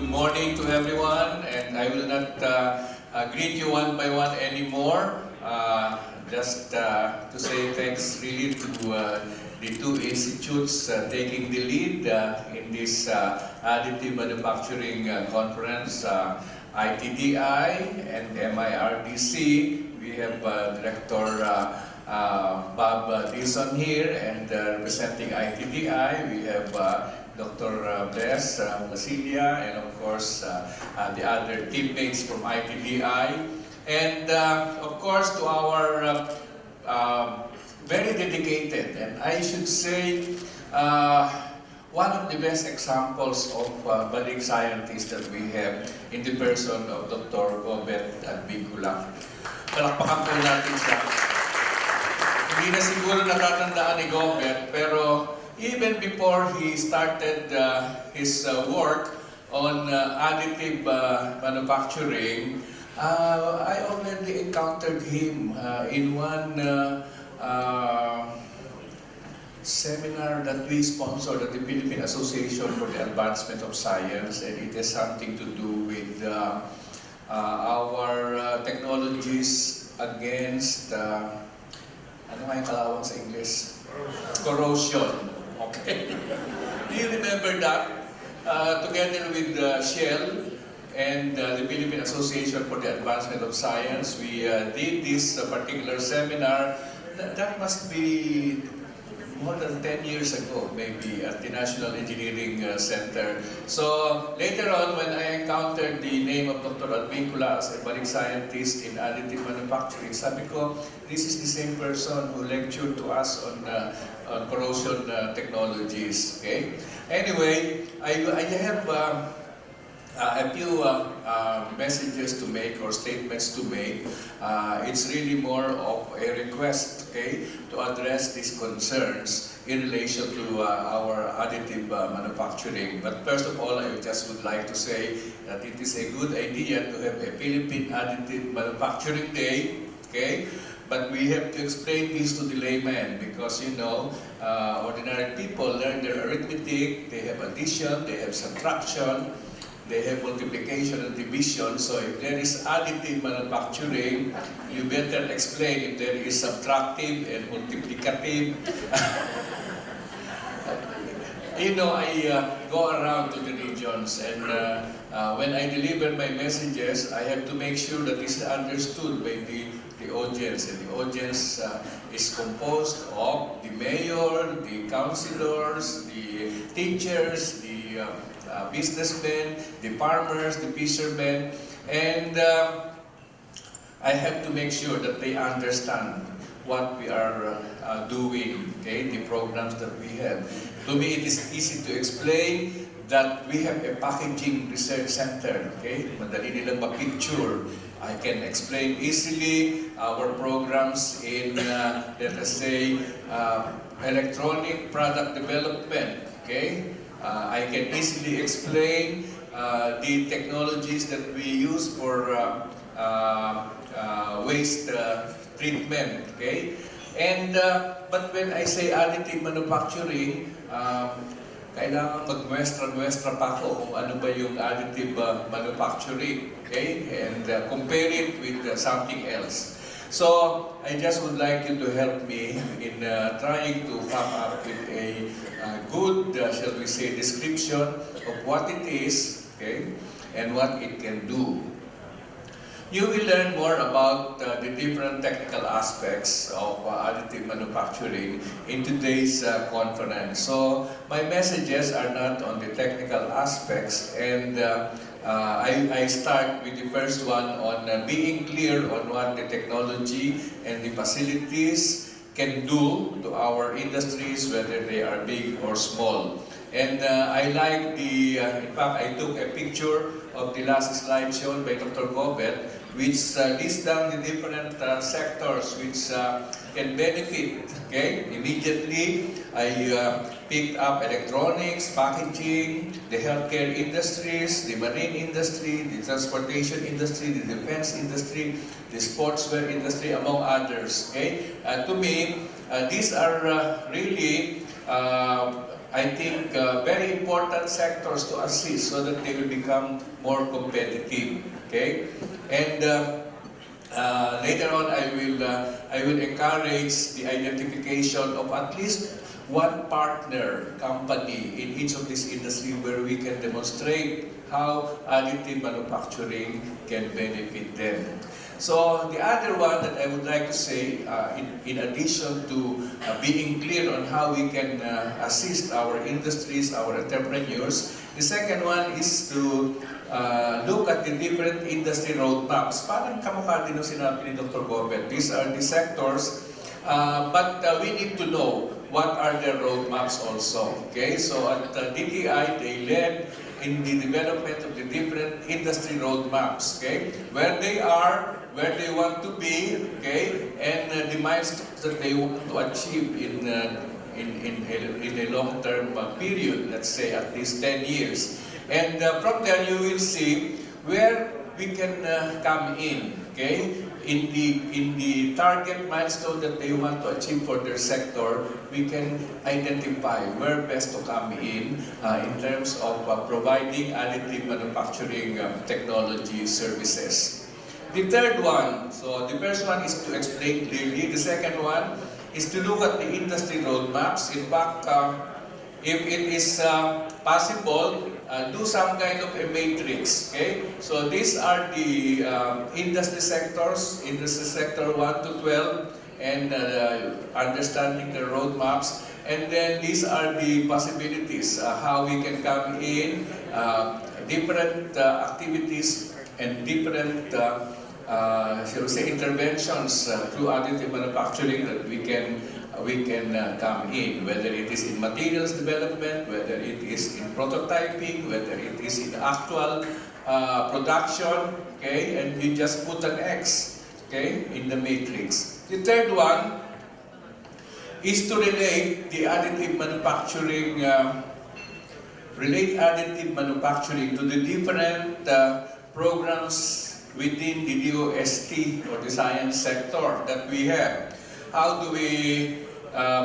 morning to everyone, and I will not greet you one by one anymore. Just to say thanks really to the two institutes taking the lead in this additive manufacturing conference, ITDI and MIRDC. We have Director Bob Dison here, and representing ITDI, we have Dr. Bless Basilia, and of course the other teammates from ITDI. And of course to our very dedicated, and I should say one of the best examples of budding scientists that we have in the person of Dr. Gobet Advincula. Palakpakan po natin siya. Hindi na siguro natatandaan ni Gobet, pero even before he started his work on additive manufacturing, I already encountered him in one seminar that we sponsored at the Philippine Association for the Advancement of Science, and it has something to do with our technologies against, ano nga yung kalawang sa English? Corrosion. Okay. Do you remember that? Together with Shell and the Philippine Association for the Advancement of Science, we did this particular seminar. That must be more than 10 years ago, maybe, at the National Engineering Center. So later on, when I encountered the name of Dr. Advincula as a budding scientist in additive manufacturing, sabi ko, this is the same person who lectured to us on corrosion technologies. Okay. Anyway, I have a few messages to make or statements to make. It's really more of a request, okay, to address these concerns in relation to our additive manufacturing. But first of all, I just would like to say that it is a good idea to have a Philippine Additive Manufacturing Day, okay? But we have to explain this to the layman because, you know, ordinary people learn their arithmetic, they have addition, they have subtraction, they have multiplication and division. So if there is additive manufacturing, you better explain if there is subtractive and multiplicative. You know, I go around to the regions, and when I deliver my messages, I have to make sure that this is understood by the audience. And the audience is composed of the mayor, the councilors, the teachers, the businessmen, the farmers, the fishermen, and I have to make sure that they understand what we are doing, okay, the programs that we have. To me, it is easy to explain that we have a packaging research center, okay? Madali nilang ma-picture. I can explain easily our programs in, let us say, electronic product development, okay? I can easily explain the technologies that we use for waste treatment, okay? And but when I say additive manufacturing, kailangan mag-muestra pa ako kung ano ba yung additive manufacturing, okay? And compare it with something else. So I just would like you to help me in trying to come up with a good, shall we say, description of what it is, okay, and what it can do. You will learn more about the different technical aspects of additive manufacturing in today's conference. So my messages are not on the technical aspects, and I start with the first one on being clear on what the technology and the facilities can do to our industries, whether they are big or small. And I like the, in fact, I took a picture of the last slide shown by Dr. Gobet, which lists down the different sectors which can benefit, okay? Immediately, I picked up electronics, packaging, the healthcare industries, the marine industry, the transportation industry, the defense industry, the sportswear industry, among others, okay? To me, these are really I think, very important sectors to assist so that they will become more competitive. Okay? And later on, I will encourage the identification of at least one partner company in each of these industries where we can demonstrate how additive manufacturing can benefit them. So the other one that I would like to say, in addition to being clear on how we can assist our industries, our entrepreneurs, the second one is to look at the different industry roadmaps. Parang kamukha din yung sinabi ni Dr. Gobet. These are the sectors, but we need to know what are their roadmaps also. Okay, so at DTI, they led in the development of the different industry roadmaps. Okay, where they are, where they want to be, okay, and the milestones that they want to achieve in a long-term period, let's say at least 10 years. And from there you will see where we can come in, okay? In the target milestone that they want to achieve for their sector, we can identify where best to come in terms of providing additive manufacturing technology services. The third one, so the first one is to explain clearly. The second one is to look at the industry roadmaps. In fact, if it is possible, do some kind of a matrix. Okay, so these are the industry sectors, industry sector 1 to 12, and understanding the roadmaps. And then these are the possibilities, how we can come in, different activities and different shall we say interventions through additive manufacturing that we can come in, whether it is in materials development, whether it is in prototyping, whether it is in actual production, okay, and we just put an X, okay, in the matrix. The third one is to relate the additive manufacturing, to the different programs within the DOST or the science sector that we have. How do we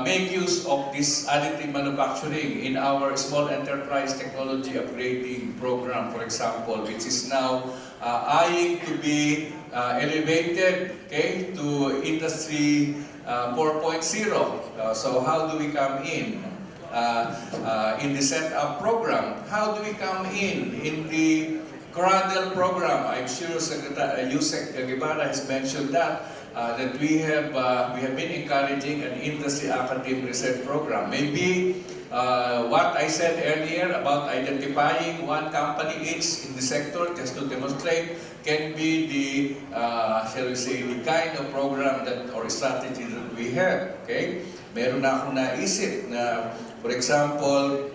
make use of this additive manufacturing in our small enterprise technology upgrading program, for example, which is now eyeing to be elevated, okay, to industry 4.0. So how do we come in the setup program? How do we come in the Cradle program? I'm sure Secretary Yusek Guevara has mentioned that we have been encouraging an industry academic research program. Maybe what I said earlier about identifying one company each in the sector just to demonstrate can be the shall we say the kind of program that or strategy that we have. Okay, meron na akong naisip na, for example,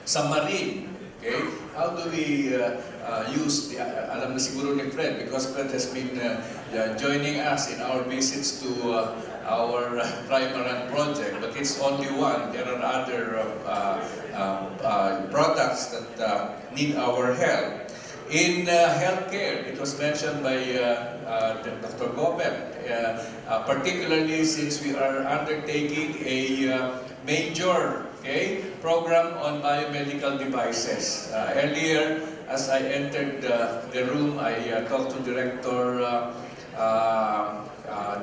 sa marine. Okay, how do we use the, alam na siguro ni Fred, because Fred has been joining us in our visits to our trimaran project, but it's only one. There are other products that need our help. In healthcare, it was mentioned by Dr. Gobet, particularly since we are undertaking a major program on biomedical devices. Earlier, as I entered the room, I talked to Director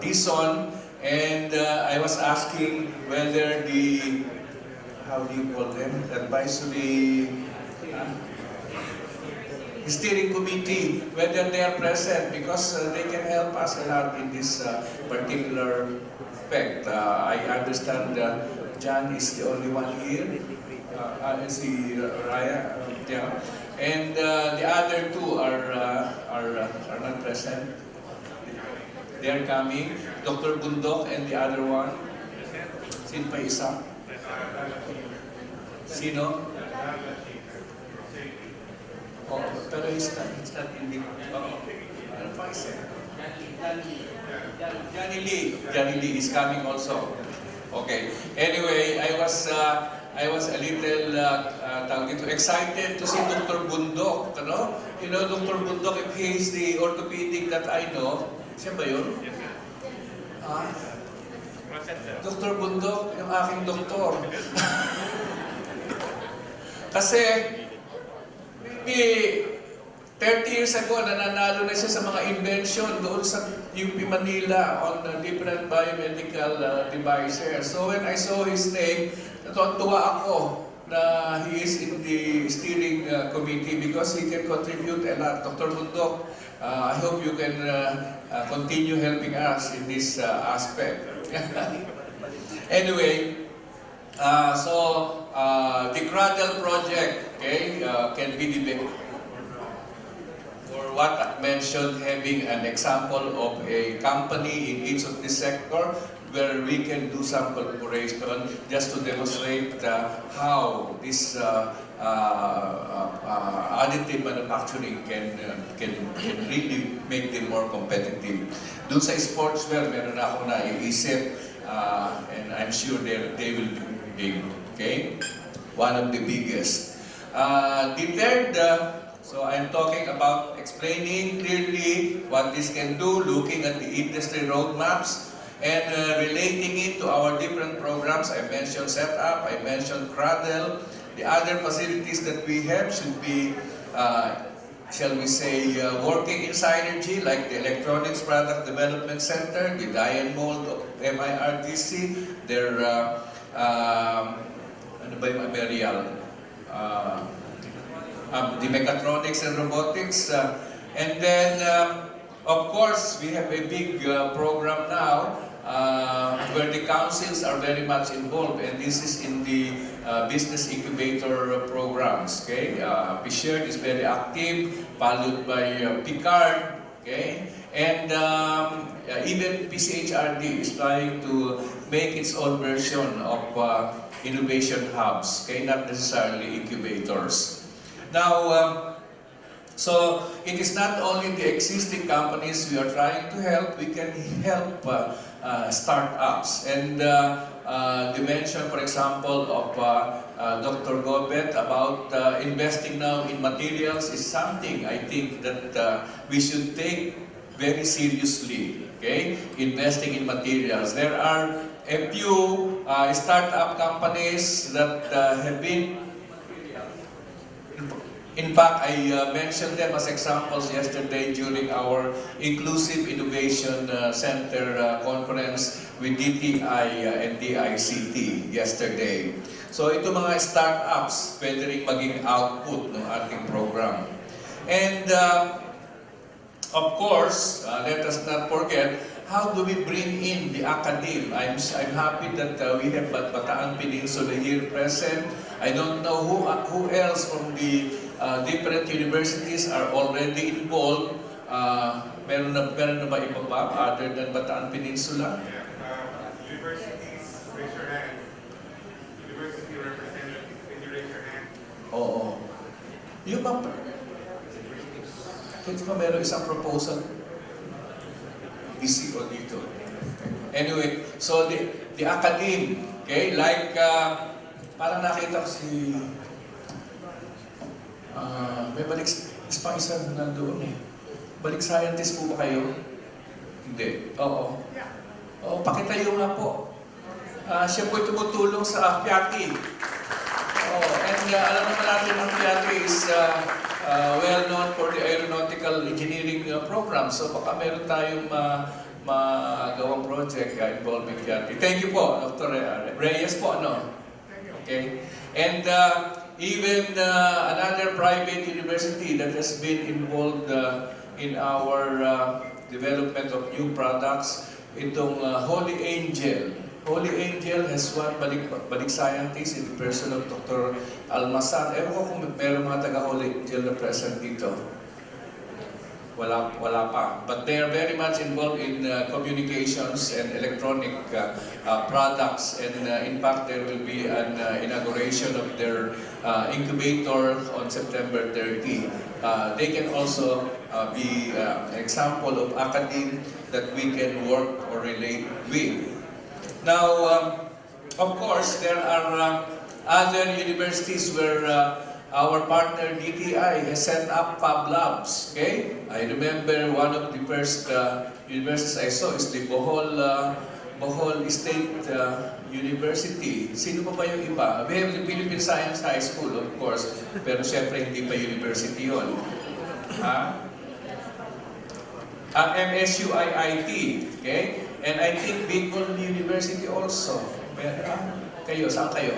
Dison, and I was asking whether the, how do you call them, advisory steering committee, whether they are present, because they can help us a lot in this particular aspect. I understand John is the only one here, si Raya, yeah. And the other two are not present. They are coming. Dr. Bundok and the other one. Sino pa isa? Sino? Oh, pero it's not in the... Ano pa isa? Johnny Lee is coming also. Okay. Anyway, I was a little excited to see Dr. Bundok, ano? You know, Dr. Bundok, if he is the orthopedic that I know, siya ba yun? Dr. Bundok, yung aking doktor. Kasi, maybe 30 years ago, nananalo na siya sa mga invention doon sa UP Manila on different biomedical devices. So when I saw his name, natuwa ako na he is in the steering committee because he can contribute a lot. Dr. Mundok, I hope you can continue helping us in this aspect. Anyway, the Cradle project, okay, can be developed. For what I mentioned, having an example of a company in each of the sector where we can do some collaboration just to demonstrate how this additive manufacturing can really make them more competitive. Doon sa sportswear, meron ako naiisip and I'm sure they will be big. Okay? One of the biggest. The third, so I'm talking about explaining clearly what this can do, looking at the industry roadmaps, and relating it to our different programs. I mentioned setup, I mentioned Cradle. The other facilities that we have should be, shall we say, working in synergy, like the Electronics Product Development Center, the die and mold of MIRDC, their, ano ba yung material? The mechatronics and robotics, and then of course we have a big program now where the councils are very much involved, and this is in the business incubator programs. Okay, PShared is very active, followed by Picard. Okay, and even PCHRD is trying to make its own version of innovation hubs. Okay, not necessarily incubators. Now, so it is not only the existing companies we are trying to help, we can help startups. And the mention, for example, of Dr. Gobet about investing now in materials is something I think that we should take very seriously. Okay, investing in materials. There are a few startup companies that have been. In fact, I mentioned them as examples yesterday during our Inclusive Innovation Center conference with DTI and DICT yesterday. So ito mga startups, pwede rin maging output ng ating program. And of course, let us not forget, how do we bring in the academe? I'm happy that we have Bataan Peninsula here present. I don't know who else from the different universities are already involved. Meron na ba iba pa other than Bataan Peninsula? Universities, raise your hand. University representative, can you raise your hand? Oo. Yung ba? Kaya ba meron isang proposal? Isi o dito. Anyway, so the academe, okay, like parang nakita ko si may balik pang isa nandoon eh. Balik scientist po ba kayo? Hindi. Oo. Oo, pakitayo nga po. Siya po tumutulong sa PIATI. Oh, and alam naman natin ang PIATI is well known for the aeronautical engineering program. So baka meron tayong magawang project involving PIATI. Thank you po, Dr. Reyes po, ano? Okay. And even another private university that has been involved in our development of new products, itong Holy Angel. Holy Angel has one balik scientist in the person of Dr. Almasan. Ewan ko kung meron mga taga-Holy Angel na present dito. Wala pa. But they are very much involved in communications and electronic products. And in fact, there will be an inauguration of their incubator on September 30. They can also be an example of academe that we can work or relate with. Now, of course, there are other universities where our partner DTI has set up Fab Labs. Okay, I remember one of the first universities I saw is the Bohol State University. Sino pa ba yung iba? We have the Philippine Science High School, of course, pero syempre hindi pa university yun. Ha? MSUIIT, okay? And I think Bicol University also. Kayo, saan kayo?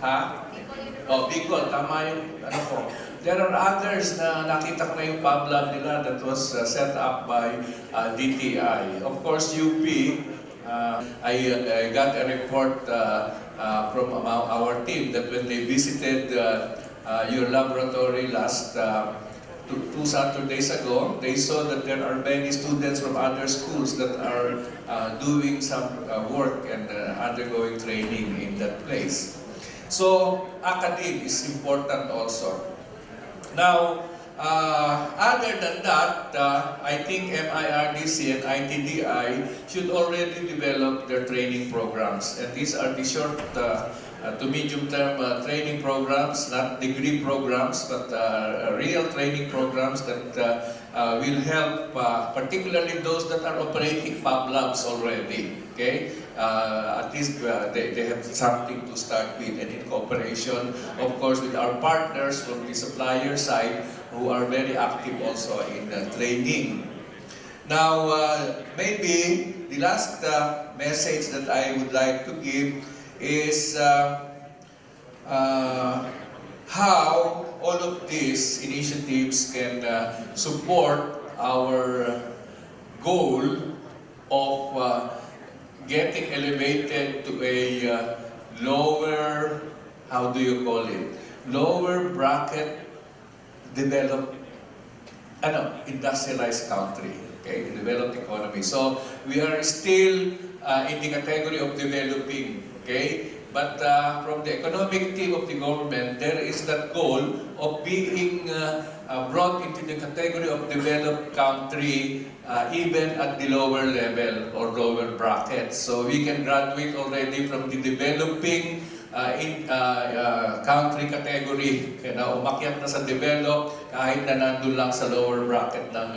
Ha? Oh, Bicol, tama yung ano ko. There are others na nakita ko na yung PubLab nila that was set up by DTI. Of course, UP, I got a report from our team that when they visited your laboratory last two Saturdays ago, they saw that there are many students from other schools that are doing some work and undergoing training in that place. So, academe is important also. Now, other than that, I think MIRDC and ITDI should already develop their training programs. And these are the short to medium-term training programs, not degree programs, but real training programs that will help, particularly those that are operating fab labs already. Okay, at least they have something to start with, and in cooperation, of course, with our partners from the supplier side, who are very active also in training. Now, maybe the last message that I would like to give is how all of these initiatives can support our goal of getting elevated to a lower, how do you call it? Lower bracket developed, industrialized country, okay, developed economy. So we are still in the category of developing, okay? But from the economic team of the government, there is that goal of being brought into the category of developed country even at the lower level or lower bracket. So we can graduate already from the developing country category. Kaya umakyat na sa develop kahit na nandun lang sa lower bracket ng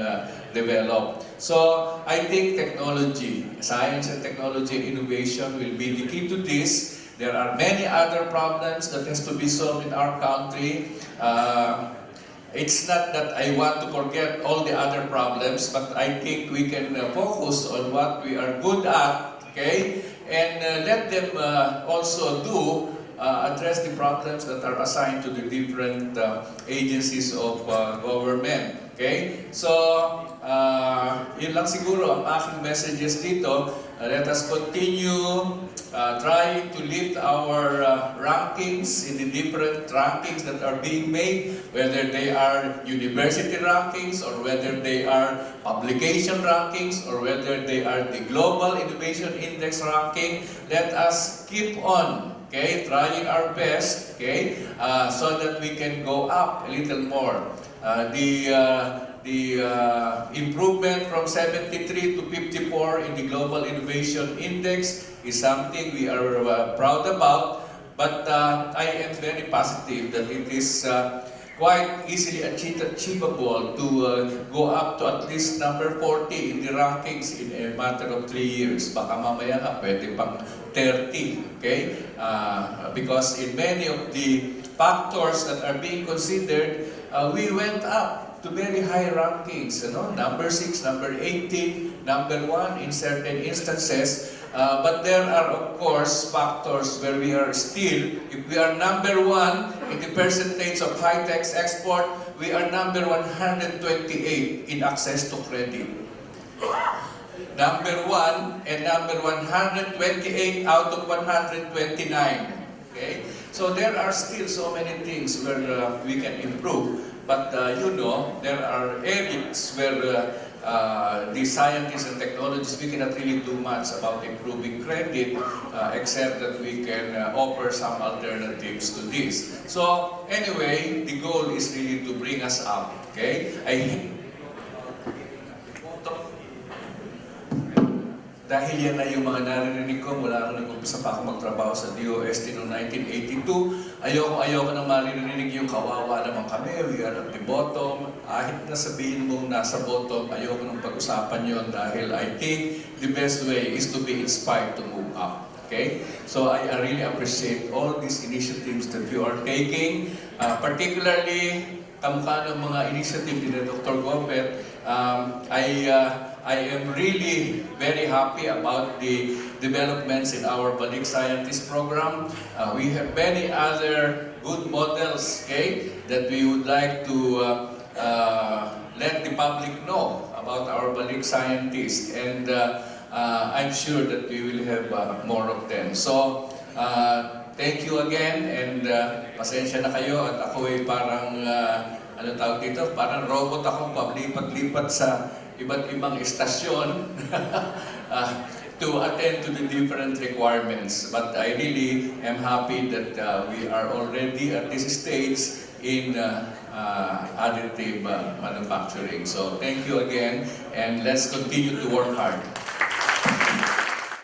develop. So I think technology, science and technology and innovation will be the key to this. There are many other problems that has to be solved in our country. It's not that I want to forget all the other problems, but I think we can focus on what we are good at, okay? And let them also address the problems that are assigned to the different agencies of government, okay? So, yun lang siguro ang aking messages dito. Let us continue trying to lift our rankings in the different rankings that are being made, whether they are university rankings or whether they are publication rankings or whether they are the Global Innovation Index ranking. Let us keep on, okay, trying our best, okay, so that we can go up a little more. The improvement from 73 to 54 in the Global Innovation Index is something we are proud about, but I am very positive that it is quite easily achievable to go up to at least number 40 in the rankings in a matter of 3 years. Baka mamaya nga pwede pang 30, okay? Because in many of the factors that are being considered, we went up to very high rankings, number 6, number 18, number 1 in certain instances. But there are, of course, factors where we are still, if we are number 1 in the percentage of high-tech export, we are number 128 in access to credit. Number 1 and number 128 out of 129. Okay? So there are still so many things where we can improve. But there are areas where the scientists and technologists, we cannot really do much about improving credit, except that we can offer some alternatives to this. So anyway, the goal is really to bring us up. Okay? Dahil yan na yung mga naririnig ko mula nung nag-umpisa pa ako magtrabaho sa DOST noong 1982. Ayoko na maririnig yung kawawa naman kami, we are at the bottom. Kahit na sabihin mong nasa bottom, ayoko nang pag-usapan yon dahil I think the best way is to be inspired to move up. Okay? So I really appreciate all these initiatives that you are taking, particularly kamukha ng mga initiative ni Dr. Gopet. I am really very happy about the developments in our Balik Scientist program. We have many other good models, okay, that we would like to let the public know about our Balik Scientists, and I'm sure that we will have more of them. So, thank you again, and pasensya na kayo at ako ay parang, ano tawag dito, parang robot ako, paglipat-lipat sa iba't ibang estasyon to attend to the different requirements. But I really am happy that we are already at this stage in additive manufacturing. So thank you again, and let's continue to work hard.